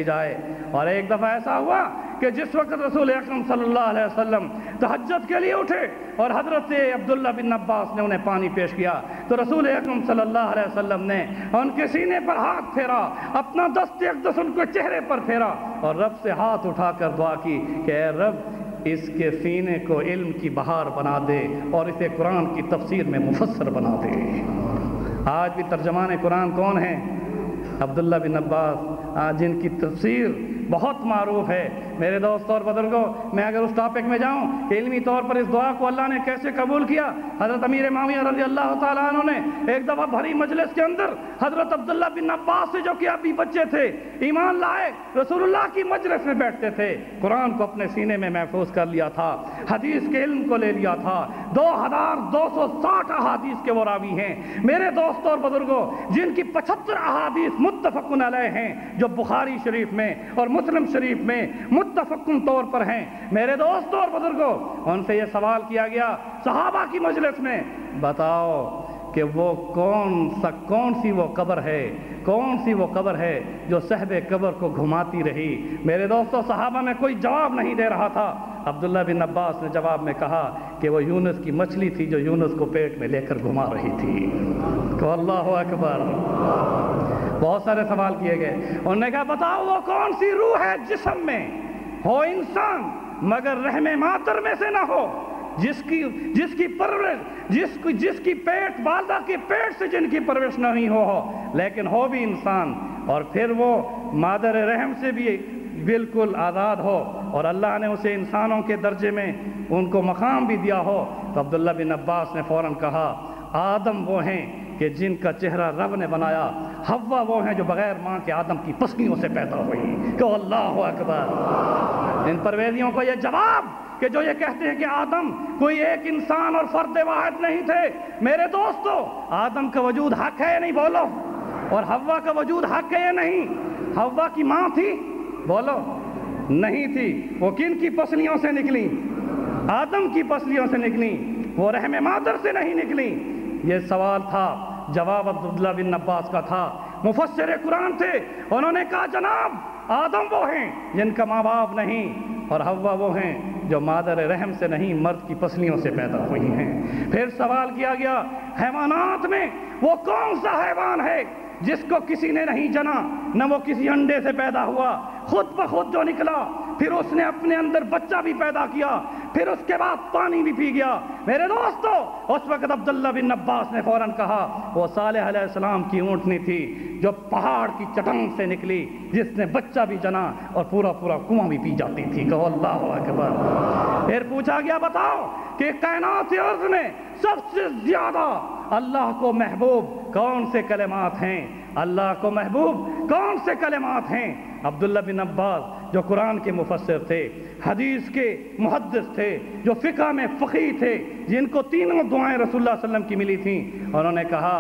جائے۔ اور ایک دفعہ ایسا ہوا کہ جس وقت رسول اکرم صلی اللہ علیہ وسلم تہجد کے لیے اٹھے اور حضرت عبداللہ بن عباس نے انہیں پانی پیش کیا تو رسول اکرم صلی اللہ علیہ وسلم نے ان کے سینے پر ہاتھ پھیرا، اپنا دست اقدس ان کے چہرے پر پھیرا اور رب سے ہاتھ اٹھا کر دعا کی کہ اے رب اس کے سینے کو علم کی بہار بنا دے اور اسے قرآن کی تفسیر میں مفسر بنا دے۔ آج بھی ترجمان قرآن کون ہیں؟ عبداللہ بن عباس، جن کی تفسیر بہت معروف ہے۔ میرے دوست اور بزرگوں، میں اگر اس ٹاپک میں جاؤں کہ علمی طور پر اس دعا کو اللہ نے کیسے قبول کیا، حضرت امیر معاویہ رضی اللہ تعالیٰ عنہ نے ایک دفعہ بھری مجلس کے اندر حضرت عبداللہ بن عباس سے، جو کہ ابھی بچے تھے، ایمان لائے، رسول اللہ کی مجلس میں بیٹھتے تھے، قرآن کو اپنے سینے میں محفوظ کر لیا تھا، حدیث کے علم کو لے لیا تھا، 2260 احادیث کے وہ راوی ہیں۔ میرے دوست اور بزرگوں، جن کی 75 احادیث متفقن علیہ ہیں، جو بخاری شریف میں اور مسلم شریف میں متفقن طور پر ہیں۔ میرے دوستوں اور بزرگوں، ان سے یہ سوال کیا گیا صحابہ کی مجلس میں، بتاؤ کہ وہ کون سی وہ قبر ہے، کون سی وہ قبر ہے جو صاحب قبر کو گھماتی رہی؟ میرے دوستوں، صحابہ میں کوئی جواب نہیں دے رہا تھا۔ عبداللہ بن عباس نے جواب میں کہا کہ وہ یونس کی مچھلی تھی جو یونس کو پیٹ میں لے کر گھما رہی تھی۔ تو اللہ اکبر۔ بہت سارے سوال کیے گئے، انہوں نے کہا بتاؤ وہ کون سی روح ہے جسم میں ہو انسان مگر رحم مادر میں سے نہ ہو، جس کی پرورش، جس کی پیٹ، والدہ کے پیٹ سے جن کی پرورش نہیں ہو لیکن ہو بھی انسان، اور پھر وہ مادر رحم سے بھی بالکل آزاد ہو اور اللہ نے اسے انسانوں کے درجے میں ان کو مقام بھی دیا ہو۔ تو عبداللہ بن عباس نے فوراً کہا آدم وہ ہیں کہ جن کا چہرہ رب نے بنایا، حوا وہ ہیں جو بغیر ماں کے آدم کی پسلیوں سے پیدا ہوئی۔ کہ اللہ اکبر۔ ان پرویزیوں کو یہ جواب کہ جو یہ کہتے ہیں کہ آدم کوئی ایک انسان اور فرد واحد نہیں تھے، میرے دوستو آدم کا وجود حق ہے یا نہیں؟ بولو۔ اور حوا کا وجود حق ہے یا نہیں؟ حوا کی ماں تھی؟ بولو۔ نہیں تھی۔ وہ کن کی پسلیوں سے نکلی؟ آدم کی پسلیوں سے نکلی، وہ رحم مادر سے نہیں نکلی۔ یہ سوال تھا، جواب عبداللہ بن عباس کا تھا، مفسر قرآن تھے، انہوں نے کہا جناب آدم وہ ہیں جن کا ماں باپ نہیں، اور حوا وہ ہیں جو مادر رحم سے نہیں، مرد کی پسلیوں سے پیدا ہوئی ہیں۔ پھر سوال کیا گیا حیوانات میں وہ کون سا حیوان ہے جس کو کسی نے نہیں جنا، نہ وہ کسی انڈے سے پیدا ہوا، خود بخود جو نکلا، پھر اس نے اپنے اندر بچہ بھی پیدا کیا، پھر اس کے بعد پانی بھی پی گیا۔ میرے دوستو اس وقت عبداللہ بن عباس نے فوراً کہا وہ صالح علیہ السلام کی اونٹنی تھی جو پہاڑ کی چٹان سے نکلی، جس نے بچہ بھی جنا اور پورا کنواں بھی پی جاتی تھی۔ کہو اللہ اکبر۔ پھر پوچھا گیا بتاؤ کہ کائنات ارض میں سب سے زیادہ اللہ کو محبوب کون سے کلمات ہیں؟ اللہ کو محبوب کون سے کلمات ہیں؟ عبداللہ بن عباس جو قرآن کے مفسر تھے، حدیث کے محدث تھے، جو فقہ میں فقیہ تھے، جن کو تینوں دعائیں رسول اللہ صلی اللہ علیہ وسلم کی ملی تھیں، انہوں نے کہا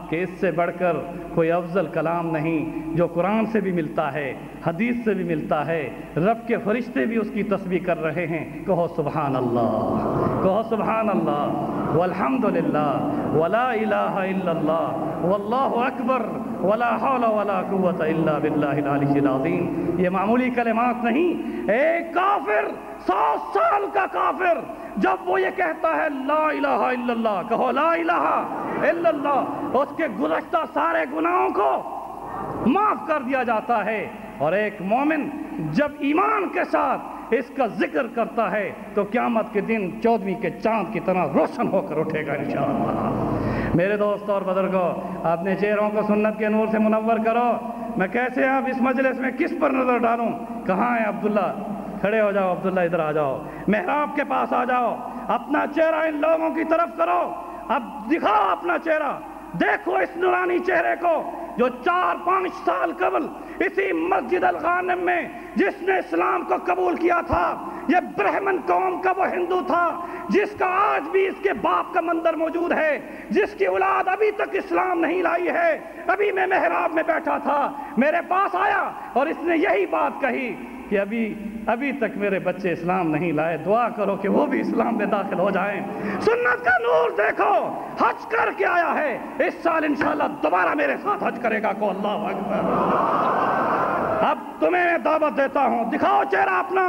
کہ اس سے بڑھ کر کوئی افضل کلام نہیں جو قرآن سے بھی ملتا ہے، حدیث سے بھی ملتا ہے، رب کے فرشتے بھی اس کی تسبیح کر رہے ہیں۔ کہو سبحان اللہ، کہو سبحان اللہ، والحمدللہ، ولا الہ الا اللہ، واللہ اکبر، ولا حول ولا قوت الا باللہ العلی العظیم۔ یہ معمولی کلمات نہیں۔ ایک کافر، 100 سال کا کافر، جب وہ یہ کہتا ہے لا الہ الا اللہ، کہو لا الہ الا اللہ، اس کے گزشتہ سارے گناہوں کو معاف کر دیا جاتا ہے۔ اور ایک مومن جب ایمان کے ساتھ اس کا ذکر کرتا ہے تو قیامت کے دن 14ویں کے چاند کی طرح روشن ہو کر اٹھے گا انشاءاللہ۔ میرے دوست اور بزرگوں، اپنے چہروں کو سنت کے نور سے منور کرو۔ میں کیسے اب اس مجلس میں کس پر نظر ڈالوں؟ کہاں ہے عبداللہ؟ کھڑے ہو جاؤ عبداللہ، ادھر آ جاؤ، محراب کے پاس آ جاؤ، اپنا چہرہ ان لوگوں کی طرف کرو، اب دکھاؤ اپنا چہرہ، دیکھو اس نورانی چہرے کو جو 4-5 سال قبل اسی مسجد الغانم میں جس نے اسلام کو قبول کیا تھا، یہ برہمن قوم کا وہ ہندو تھا جس کا آج بھی اس کے باپ کا مندر موجود ہے، جس کی اولاد ابھی تک اسلام نہیں لائی ہے۔ ابھی میں محراب میں بیٹھا تھا، میرے پاس آیا اور اس نے یہی بات کہی کہ ابھی تک میرے بچے اسلام نہیں لائے، دعا کرو کہ وہ بھی اسلام میں داخل ہو جائیں۔ سنت کا نور دیکھو، حج کر کے آیا ہے، اس سال انشاءاللہ دوبارہ میرے ساتھ حج کرے گا۔ کو اللہ اکبر۔ اب تمہیں میں دعوت دیتا ہوں، دکھاؤ چہرہ اپنا،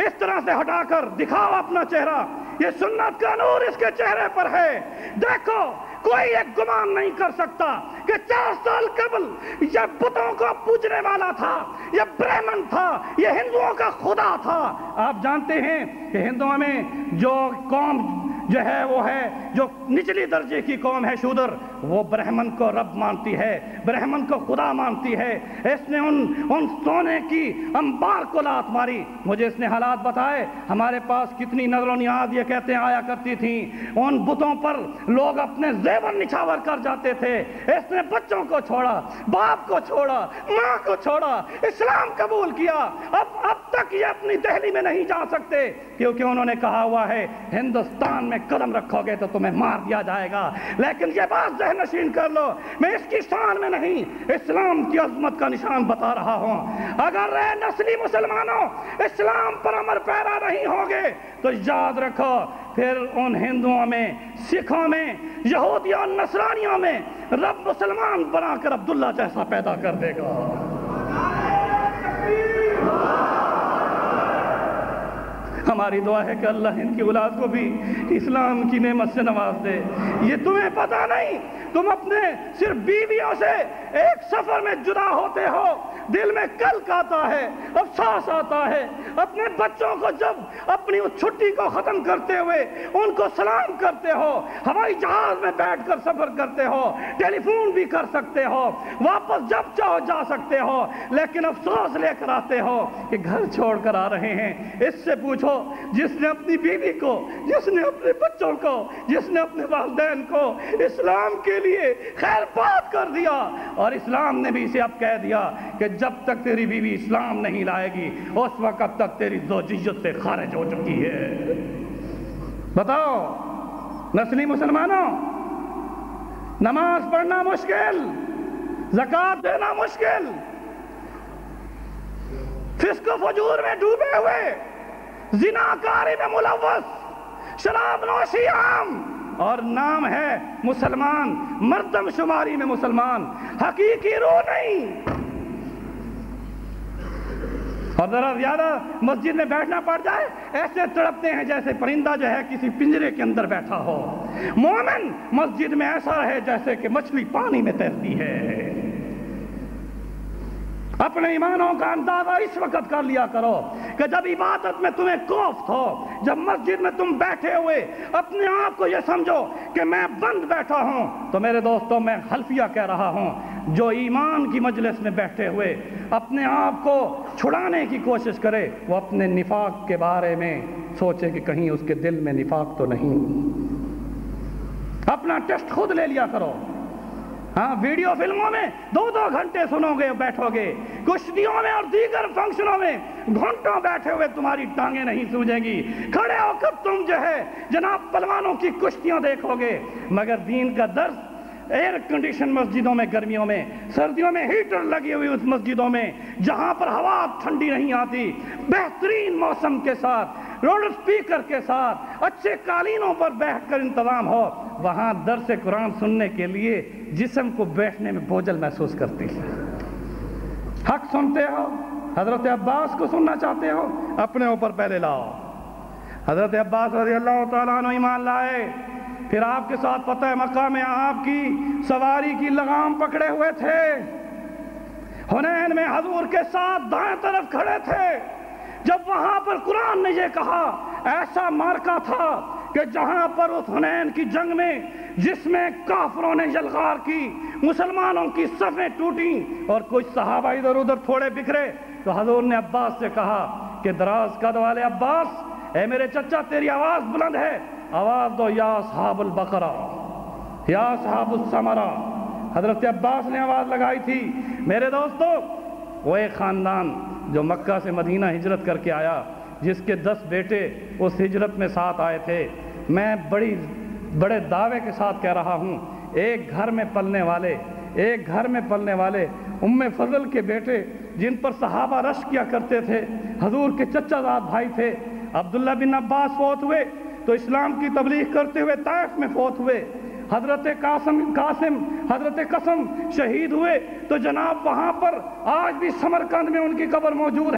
اس طرح سے ہٹا کر دکھاؤ اپنا چہرہ، یہ سنت کا نور اس کے چہرے پر ہے۔ دیکھو کوئی ایک گمان نہیں کر سکتا کہ 4 سال قبل یہ بتوں کو پوجنے والا تھا، یہ برہمن تھا، یہ ہندوؤں کا خدا تھا۔ آپ جانتے ہیں کہ ہندوؤں میں جو قوم جو ہے وہ ہے جو نچلی درجے کی قوم ہے شودر، وہ برہمن کو رب مانتی ہے، برہمن کو خدا مانتی ہے۔ اس نے ان سونے کی انبار کو لات ماری۔ مجھے اس نے حالات بتائے، ہمارے پاس کتنی نظر و نیاز یہ کہتے ہیں آیا کرتی تھیں، ان بتوں پر لوگ اپنے زیور نچھاور کر جاتے تھے۔ اس نے بچوں کو چھوڑا، باپ کو چھوڑا، ماں کو چھوڑا، اسلام قبول کیا۔ اب تک یہ اپنی دہلی میں نہیں جا سکتے، کیونکہ انہوں نے کہا ہوا ہے ہندوستان میں قدم رکھو گے تو تمہیں مار دیا جائے گا۔ لیکن یہ بات ذہن نشین کر لو، میں اس کی شان میں نہیں، اسلام کی عظمت کا نشان بتا رہا ہوں۔ اگر اے نسلی مسلمانوں اسلام پر عمل پیرا نہیں ہوگے تو یاد رکھو پھر ان ہندوؤں میں، سکھوں میں، یہودیوں اور نصرانیوں میں رب مسلمان بنا کر عبداللہ جیسا پیدا کر دے گا۔ ہماری دعا ہے کہ اللہ ان کی اولاد کو بھی اسلام کی نعمت سے نواز دے۔ یہ تمہیں پتہ نہیں، تم اپنے صرف بیویوں سے ایک سفر میں جدا ہوتے ہو، دل میں کلک آتا ہے، افسوس آتا ہے۔ اپنے بچوں کو جب اپنی اس چھٹی کو ختم کرتے ہوئے ان کو سلام کرتے ہو، ہوائی جہاز میں بیٹھ کر سفر کرتے ہو، ٹیلی فون بھی کر سکتے ہو، واپس جب چاہو جا سکتے ہو، لیکن افسوس لے کر آتے ہو کہ گھر چھوڑ کر آ رہے ہیں۔ اس سے پوچھو جس نے اپنی بیوی کو، جس نے اپنے بچوں کو، جس نے اپنے والدین کو اسلام کے لیے خیر بات کر دیا، اور اسلام نے بھی اسے اب کہہ دیا کہ جب تک تیری بیوی اسلام نہیں لائے گی اس وقت تک تیری زوجیت سے خارج ہو چکی ہے۔ بتاؤ نسلی مسلمانوں، نماز پڑھنا مشکل، زکوٰۃ دینا مشکل، فسق و فجور میں ڈوبے ہوئے، زناکاری میں ملوث، شراب نوشی عام، اور نام ہے مسلمان، مردم شماری میں مسلمان، حقیقی روح نہیں۔ اور ذرا زیادہ مسجد میں بیٹھنا پڑ جائے ایسے تڑپتے ہیں جیسے پرندہ جو ہے کسی پنجرے کے اندر بیٹھا ہو۔ مومن مسجد میں ایسا رہے جیسے کہ مچھلی پانی میں تیرتی ہے۔ اپنے ایمانوں کا اندازہ اس وقت کر لیا کرو کہ جب عبادت میں تمہیں کوفت ہو، جب مسجد میں تم بیٹھے ہوئے اپنے آپ کو یہ سمجھو کہ میں بند بیٹھا ہوں، تو میرے دوستوں میں حلفیہ کہہ رہا ہوں، جو ایمان کی مجلس میں بیٹھے ہوئے اپنے آپ کو چھڑانے کی کوشش کرے وہ اپنے نفاق کے بارے میں سوچے کہ کہیں اس کے دل میں نفاق تو نہیں۔ اپنا ٹیسٹ خود لے لیا کرو۔ ہاں، ویڈیو فلموں میں 2 گھنٹے سنو گے بیٹھو گے، کشتیوں میں اور دیگر فنکشنوں میں گھنٹوں بیٹھے ہوئے تمہاری ٹانگیں نہیں سوجیں گی، کھڑے ہو کر تم جو ہے جناب پلوانوں کی کشتیاں دیکھو گے، مگر دین کا درس ایئر کنڈیشن مسجدوں میں، گرمیوں میں، سردیوں میں ہیٹر لگی ہوئی اس مسجدوں میں جہاں پر ہوا ٹھنڈی نہیں آتی، بہترین موسم کے ساتھ، لاؤڈ اسپیکر کے ساتھ، اچھے قالینوں پر بیٹھ کر انتظام ہو، وہاں درس قرآن سننے کے لیے جسم کو بیٹھنے میں بوجھل محسوس کرتی ہے۔ حق سنتے ہو، حضرت عباس کو سننا چاہتے ہو، اپنے اوپر پہلے لاؤ۔ حضرت عباس رضی اللہ تعالیٰ عنہ ایمان لائے، پھر آپ کے ساتھ فتح مکہ میں آپ کی سواری کی لگام پکڑے ہوئے تھے، حنین میں حضور کے ساتھ دائیں طرف کھڑے تھے، جب وہاں پر قرآن نے یہ کہا، ایسا مارکا تھا کہ جہاں پر اس حنین کی جنگ میں جس میں کافروں نے یلغار کی، مسلمانوں کی صفیں ٹوٹیں اور کچھ صحابہ ادھر ادھر تھوڑے بکھرے، تو حضور نے عباس سے کہا کہ دراز قد والے عباس، اے میرے چچا تیری آواز بلند ہے، آواز دو یا اصحاب البقرہ، یا اصحاب الثمرہ۔ حضرت عباس نے آواز لگائی تھی۔ میرے دوستو، وہ ایک خاندان جو مکہ سے مدینہ ہجرت کر کے آیا، جس کے 10 بیٹے اس ہجرت میں ساتھ آئے تھے، میں بڑے دعوے کے ساتھ کہہ رہا ہوں، ایک گھر میں پلنے والے ام فضل کے بیٹے جن پر صحابہ رش کیا کرتے تھے، حضور کے چچا زاد بھائی تھے، عبداللہ بن عباس فوت ہوئے تو اسلام کی تبلیغ کرتے ہوئے طائف میں فوت ہوئے، حضرت قاسم حضرت قسم شہید ہوئے تو جناب وہاں پر آج بھی سمرقند میں ان کی قبر موجود ہے۔